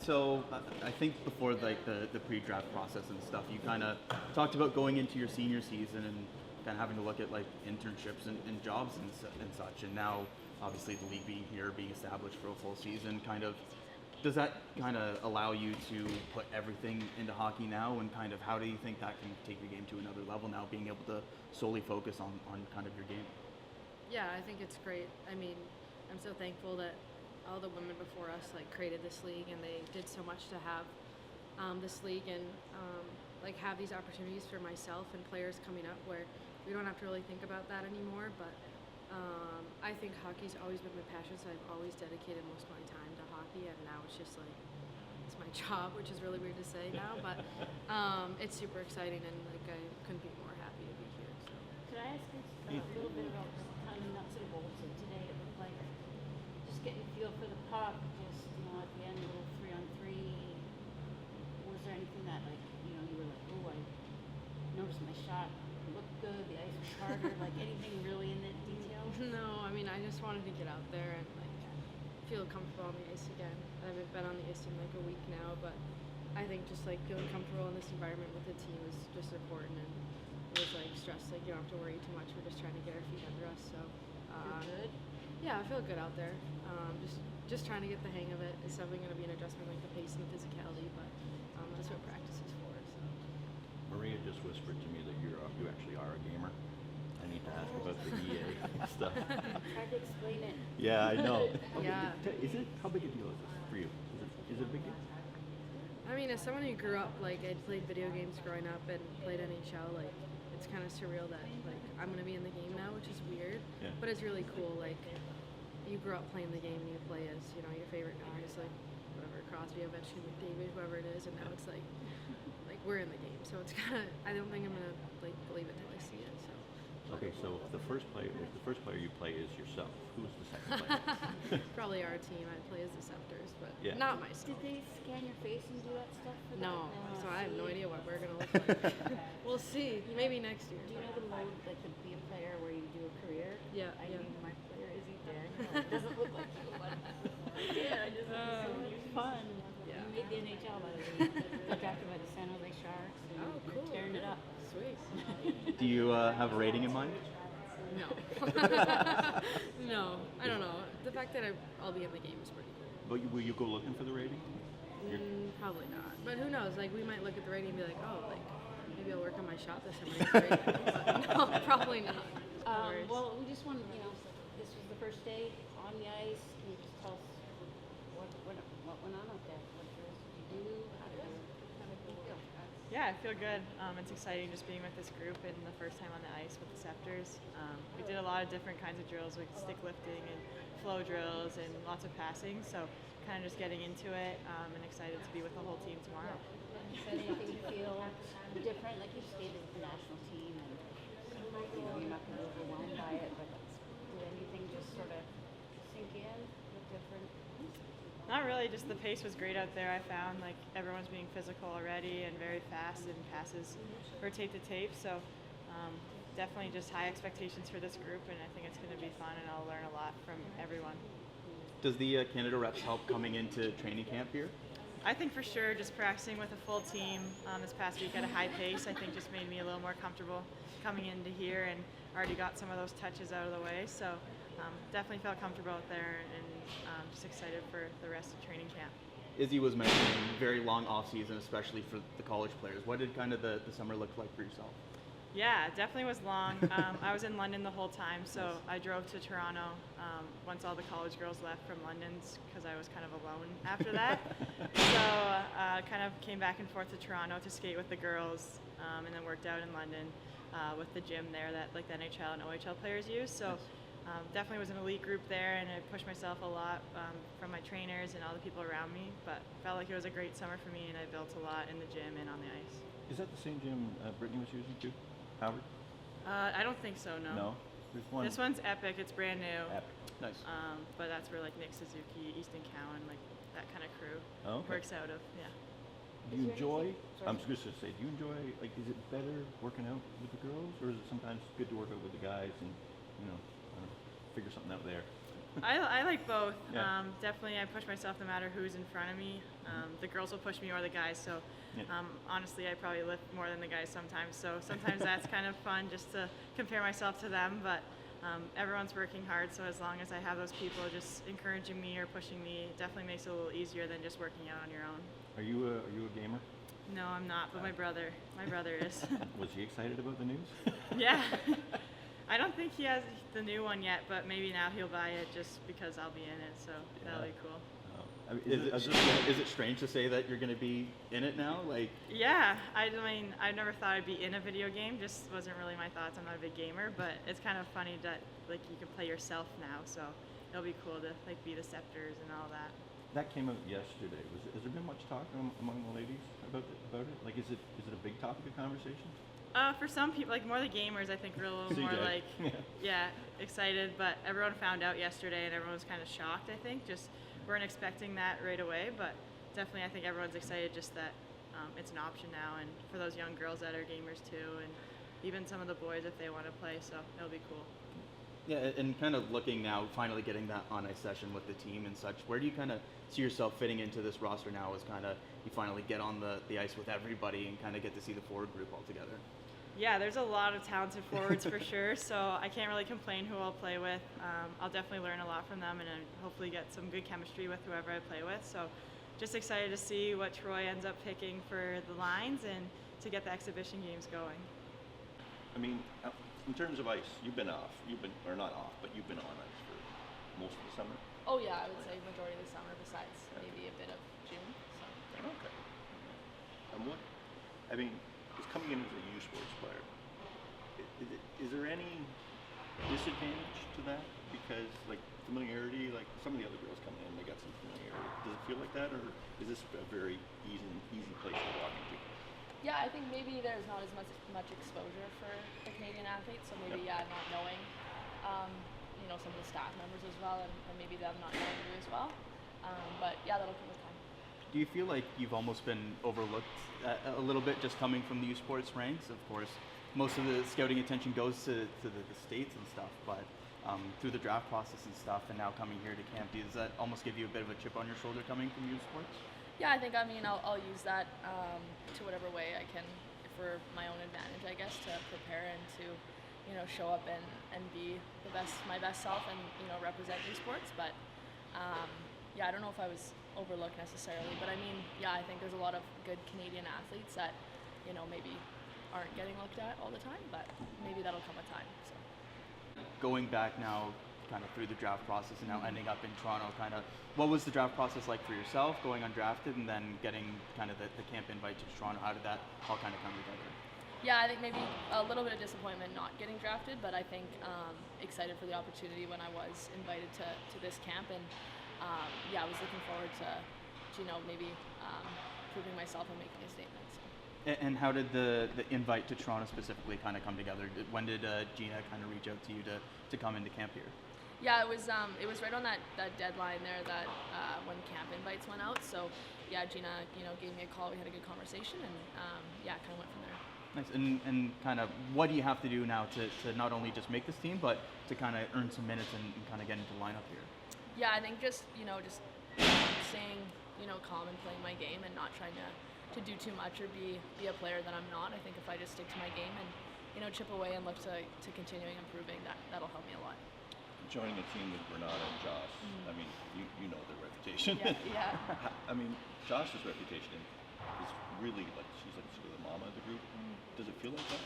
So I think before like the pre-draft process and stuff, you kind of talked about going into your senior season and kind of having to look at like internships and jobs and such. And now, obviously, the league being here, being established for a full season, kind of does that kind of allow you to put everything into hockey now? And kind of how do you think that can take your game to another level now, being able to solely focus on kind of your game? Yeah, I think it's great. I mean, I'm so thankful that all the women before us like created this league, and they did so much to have this league and like have these opportunities for myself and players coming up where we don't have to really think about that anymore. But I think hockey's always been my passion, so I've always dedicated most of my time to hockey, and now it's just like it's my job, which is really weird to say now, but it's super exciting, and like I couldn't be more happy to be here. So. Could I ask you a little bit about the kind of nuts and bolts of today? It looked like just getting a feel for the puck, just at the end, a little 3-on-3. Was there anything that you were like, oh, I noticed my shot looked good, the ice was harder, like anything really in the details? No, I mean I just wanted to get out there and like feel comfortable on the ice again. I haven't been on the ice in like a week now, but I think just like feeling comfortable in this environment with the team is just important, and it was like stress, like you don't have to worry too much. We're just trying to get our feet under us. So Feel good? yeah, I feel good out there. Just trying to get the hang of it. It's definitely going to be an adjustment, like the pace and the physicality, but that's what practice is for. So. Maria just whispered to me that you actually are a gamer. I need to ask about the EA stuff. Hard to explain it. Yeah, I know. Yeah. How big a deal is this for you? Is it a big deal? I mean, as someone who grew up, like, I'd played video games growing up and played NHL, like, it's kind of surreal that, like, I'm going to be in the game now, which is weird. Yeah. But it's really cool. Like, you grew up playing the game and you play as, your favorite guys, like, whatever, Crosby, eventually McDavid, whoever it is, and now it's like we're in the game. So it's kind of, I don't think I'm going to, like, believe it till I see it, so. Okay, so if the first player you play is yourself, who's the second player? Probably our team. I play as the Sceptres, but Yeah. not myself. Did they scan your face and do that stuff for No, that? so I have no idea what we're going to look like. We'll see. Maybe next year. Do you know the mode, like to be a player where you do a career? Yeah, I yeah. named my player Izzy Daniel. It doesn't look like you, but yeah, I just so much fun. Yeah. You made the NHL by the way. Got drafted by the San Jose Sharks. And Oh, you're cool. tearing it up. Sweet. Do you have a rating in mind? No. No, I don't know. The fact that I'll be in the game is pretty cool. But will you go looking for the rating? Probably not. But who knows? Like, we might look at the rating and be like, oh, like, maybe I'll work on my shot this summer. But no, probably not. No worries. Well, we just want this was the first day on the ice. Can you just tell us what went on out there? What drills did you do? How did you feel? Yeah, I feel good. It's exciting just being with this group and the first time on the ice with the Sceptres. We did a lot of different kinds of drills, like stick lifting and flow drills and lots of passing. So kind of just getting into it and excited to be with the whole team tomorrow. Did anything feel different? Like you skated with the national team, and you're not going to be overwhelmed by it. But did anything just sort of sink in? Look different? Not really, just the pace was great out there. I found like everyone's being physical already and very fast, and passes were tape to tape. So definitely just high expectations for this group, and I think it's going to be fun, and I'll learn a lot from everyone. Does the Canada reps help coming into training camp here? I think for sure just practicing with a full team this past week at a high pace, I think just made me a little more comfortable coming into here, and already got some of those touches out of the way. So definitely felt comfortable out there, and just excited for the rest of training camp. Izzy was mentioning very long off season, especially for the college players. What did kind of the summer look like for yourself? Yeah, it definitely was long. I was in London the whole time, so I drove to Toronto once all the college girls left from London's, because I was kind of alone after that. So kind of came back and forth to Toronto to skate with the girls, and then worked out in London with the gym there that like the NHL and OHL players use. So definitely was an elite group there, and I pushed myself a lot from my trainers and all the people around me, but felt like it was a great summer for me, and I built a lot in the gym and on the ice. Is that the same gym Brittany was using too? Howard? I don't think so, no. No? There's one. This one's Epic, it's brand new. Epic. Nice. But that's where like Nick Suzuki, Easton Cowan, like that kind of crew Oh, okay. works out of, yeah. Do you Is there enjoy? anything- I'm just gonna say, do you enjoy? Like, is it better working out with the girls, or is it sometimes good to work out with the guys and I don't know, figure something out there? I like both. Yeah. Definitely, I push myself no matter who's in front of me. The girls will push me or the guys. So Yeah. honestly, I probably lift more than the guys sometimes. So sometimes that's kind of fun just to compare myself to them. But everyone's working hard. So as long as I have those people just encouraging me or pushing me, it definitely makes it a little easier than just working out on your own. Are you a gamer? No, I'm not. But my brother is. Was he excited about the news? Yeah. I don't think he has the new one yet, but maybe now he'll buy it just because I'll be in it. So that'll be cool. I mean, Is it strange to say that you're going to be in it now? Like, Yeah, I mean, I never thought I'd be in a video game. Just wasn't really my thoughts. I'm not a big gamer, but it's kind of funny that like you can play yourself now. So it'll be cool to like be the Sceptres and all that. that came out yesterday. Has there been much talk among the ladies about it? Like, is it a big topic of conversation? For some people, like more the gamers, I think we're a little more CJ. like, yeah, excited. But everyone found out yesterday, and everyone was kind of shocked. I think just weren't expecting that right away, but definitely I think everyone's excited just that it's an option now, and for those young girls that are gamers too, and even some of the boys if they want to play. So it'll be cool. yeah, and kind of looking now, finally getting that on-ice session with the team and such. Where do you kind of see yourself fitting into this roster now? As kind of you finally get on the ice with everybody and kind of get to see the forward group all together. Yeah, there's a lot of talented forwards for sure, so I can't really complain who I'll play with. I'll definitely learn a lot from them and hopefully get some good chemistry with whoever I play with. So just excited to see what Troy ends up picking for the lines and to get the exhibition games going. I mean, in terms of ice, you've been off. Or not off, but you've been on ice for most of the summer. Oh yeah, I would say majority of the summer, besides maybe a bit of June. So. Okay. And what? I mean, it's coming in as a U Sports player. Is there any disadvantage to that? Because like familiarity, like some of the other girls coming in, they got some familiarity. Does it feel like that, or is this a very easy place to walk into? Yeah, I think maybe there's not as much exposure for the Canadian athletes, so maybe not knowing, some of the staff members as well, and maybe them not knowing you as well. But yeah, that'll come with time. Do you feel like you've almost been overlooked a little bit just coming from the U Sports ranks? Of course, most of the scouting attention goes to the States and stuff, but through the draft process and stuff, and now coming here to camp, does that almost give you a bit of a chip on your shoulder coming from U Sports? Yeah, I think I'll use that to whatever way I can for my own advantage, I guess, to prepare and to show up and be my best self and represent U Sports. But I don't know if I was overlooked necessarily, but I mean, I think there's a lot of good Canadian athletes that maybe aren't getting looked at all the time, but maybe that'll come with time. So. Going back now, kind of through the draft process and now ending up in Toronto, kind of what was the draft process like for yourself, going undrafted and then getting kind of the camp invite to Toronto? How did that all kind of come together? Yeah, I think maybe a little bit of disappointment not getting drafted, but I think excited for the opportunity when I was invited to this camp, and I was looking forward to maybe proving myself and making a statement. So. And how did the invite to Toronto specifically kind of come together? When did Gina kind of reach out to you to come into camp here? Yeah, it was right on that deadline there that when camp invites went out. So yeah, Gina gave me a call. We had a good conversation, and kind of went from there. Nice. And kind of what do you have to do now to not only just make this team, but to kind of earn some minutes and kind of get into the lineup here? Yeah, I think just staying calm and playing my game and not trying to do too much or be a player that I'm not. I think if I just stick to my game and chip away and look to continuing improving, that'll help me a lot. Joining a team with Renata and Josh, I mean, you know their reputation. Yeah. I mean, Josh's reputation is really like she's like sort of the mama of the group. Does it feel like that?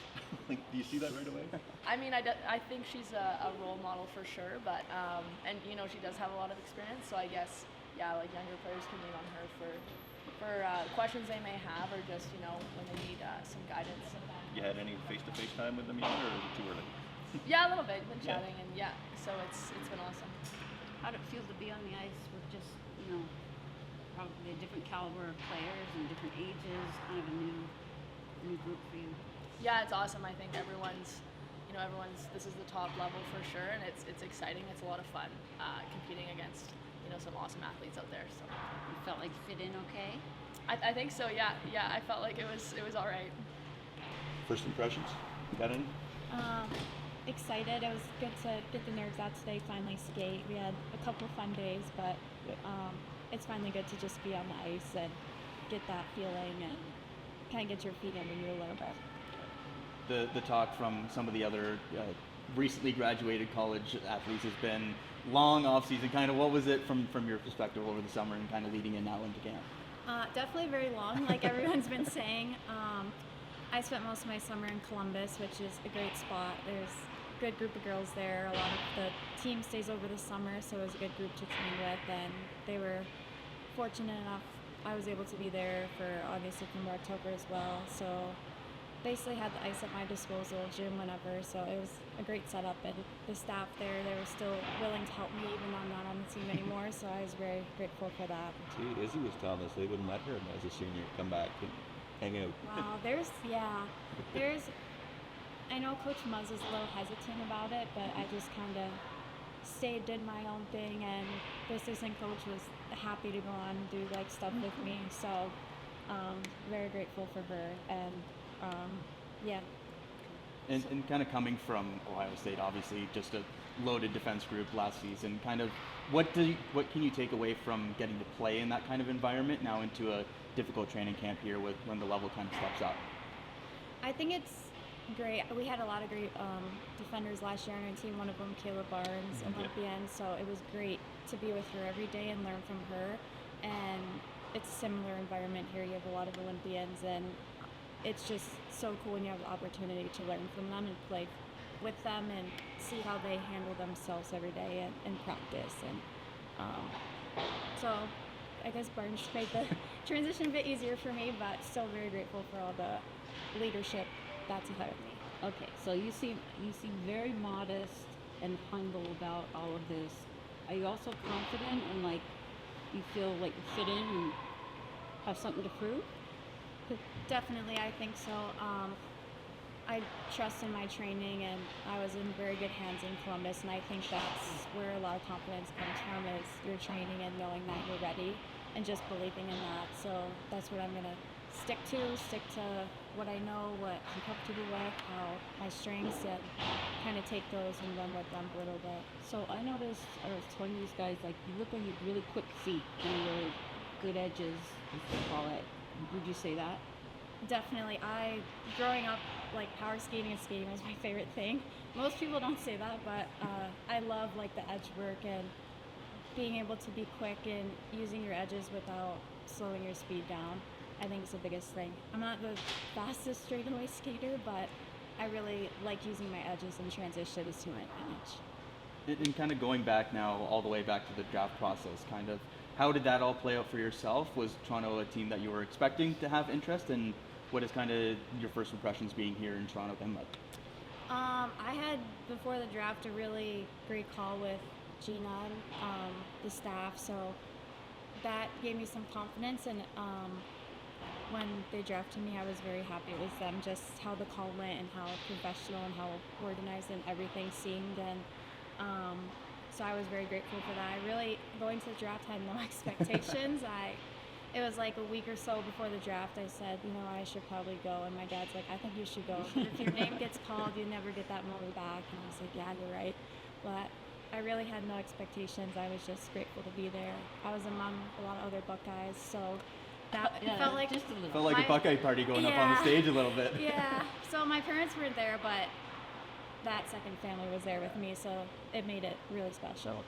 Like, do you see that right away? I mean, I think she's a role model for sure, but and she does have a lot of experience, so I guess like younger players can lean on her for questions they may have, or just when they need some guidance. You had any face-to-face time with them yet, or is it too early? Yeah, a little bit. Been chatting, and so it's been awesome. How did it feel to be on the ice with just, probably a different caliber of players and different ages, kind of a new group for you? Yeah, it's awesome. I think everyone's this is the top level for sure, and it's exciting. It's a lot of fun competing against some awesome athletes out there. So You felt like you fit in okay? I think so. Yeah. I felt like it was all right. First impressions? Got any? excited. It was good to get the nerves out today, finally skate. We had a couple fun days, but it's finally good to just be on the ice and get that feeling and kind of get your feet under you a little bit. The talk from some of the other recently graduated college athletes has been long off season. Kind of what was it from your perspective over the summer and kind of leading in now into camp? Definitely very long, like everyone's been saying. I spent most of my summer in Columbus, which is a great spot. There's a good group of girls there. A lot of the team stays over the summer, so it was a good group to train with, and they were fortunate enough I was able to be there for obviously from October as well. So basically had the ice at my disposal, gym whenever, so it was a great setup, and the staff there, they were still willing to help me even though I'm not on the team anymore, so I was very grateful for that. See, Izzy was telling us they wouldn't let her as a senior come back and hang out. Wow, I know Coach Muzz is a little hesitant about it, but I just kind of stayed, did my own thing, and the assistant coach was happy to go on and do like stuff with me, so very grateful for her, and yeah. And kind of coming from Ohio State, obviously just a loaded defense group last season, kind of what can you take away from getting to play in that kind of environment now into a difficult training camp here when the level kind of steps up? I think it's great. We had a lot of great defenders last year on our team, one of them Kayla Barnes, Olympian, so it was great to be with her every day and learn from her, and it's a similar environment here. You have a lot of Olympians, and it's just so cool when you have the opportunity to learn from them and play with them and see how they handle themselves every day in practice. And so I guess Barnes made the transition a bit easier for me, but still very grateful for all the leadership that's ahead of me. Okay, so you seem very modest and humble about all of this. Are you also confident and like you feel like you fit in and have something to prove? Definitely, I think so. I trust in my training, and I was in very good hands in Columbus, and I think that's where a lot of confidence comes from, is your training and knowing that you're ready and just believing in that. So that's what I'm going to stick to what I know, what I'm comfortable with, how my strengths, and kind of take those and run with them a little bit. So I noticed, I was telling these guys, like you look like you have really quick feet and really good edges, as they call it. Would you say that? Definitely. Growing up, like power skating and skating was my favorite thing. Most people don't say that, but I love like the edge work and being able to be quick and using your edges without slowing your speed down. I think it's the biggest thing. I'm not the fastest straightaway skater, but I really like using my edges and transitions to my advantage. And kind of going back now, all the way back to the draft process, kind of, how did that all play out for yourself? Was Toronto a team that you were expecting to have interest, and what is kind of your first impressions being here in Toronto been like? I had, before the draft, a really great call with Gina and the staff, so that gave me some confidence, and when they drafted me, I was very happy with them, just how the call went and how professional and how organized and everything seemed, and so I was very grateful for that. I really, going to the draft, had no expectations. It was like a week or so before the draft, I said, I should probably go, and my dad's like, I think you should go. If your name gets called, you never get that moment back, and I was like, yeah, you're right. But I really had no expectations. I was just grateful to be there. I was among a lot of other Buckeyes, so that felt like just a little. Felt like a Buckeye party going up on the stage a little bit. Yeah. So my parents weren't there, but that second family was there with me, so it made it really special.